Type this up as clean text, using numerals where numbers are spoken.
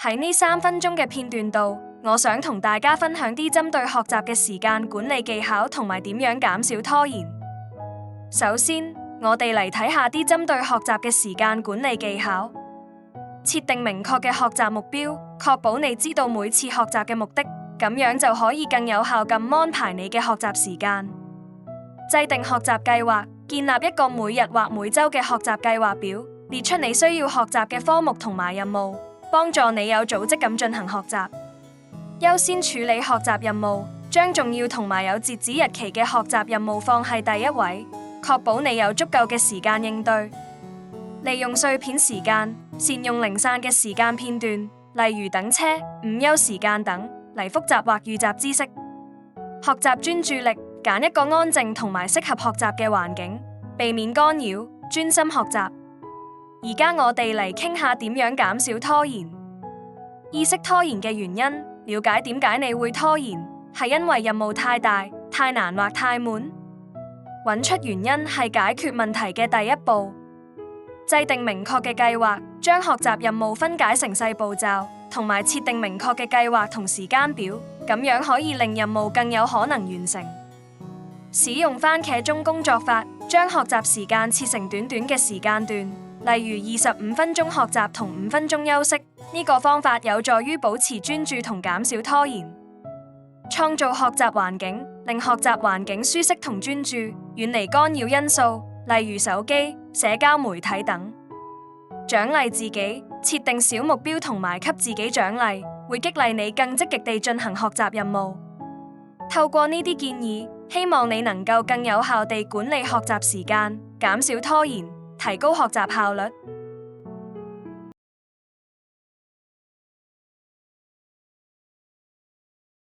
喺呢3分鐘嘅片段度，我想同大家分享啲針對學習嘅時間管理技巧同埋點樣減少拖延。首先，我哋嚟睇下啲針對學習嘅時間管理技巧。設定明確嘅學習目標，確保你知道每次學習嘅目的，咁樣就可以更有效咁安排你嘅學習時間。制定學習計劃，建立一個每日或每週嘅學習計劃表，列出你需要學習嘅科目同埋任務，幫助你有組織咁進行學習。優先處理學習任務，將重要同埋有截止日期嘅學習任務放喺第一位，確保你有足夠嘅時間應對。利用碎片時間，善用零散嘅時間片段，例如等車、午休時間等，嚟複習或預習知識。學習專注力，揀一個安靜同埋適合學習嘅環境，避免干擾，專心學習。而家我哋嚟傾下點樣減少拖延。意識拖延嘅原因，了解點解你會拖延，係因為任務太大、太難或太悶。揾出原因係解決問題嘅第一步。制定明確嘅計劃，將學習任務分解成細步驟，同埋設定明確嘅計劃同時間表，咁樣可以令任務更有可能完成。使用番茄鐘工作法，將學習時間切成短短嘅時間段，例如25分鐘學習同5分鐘休息。呢個方法有助於保持專注同減少拖延。創造學習環境，令學習環境舒適同專注，遠離干擾因素，例如手機、社交媒體等。獎勵自己，設定小目標同埋給自己獎勵，會激勵你更積極地進行學習任務。透過呢啲建議，希望你能夠更有效地管理學習時間，減少拖延，提高學習效率。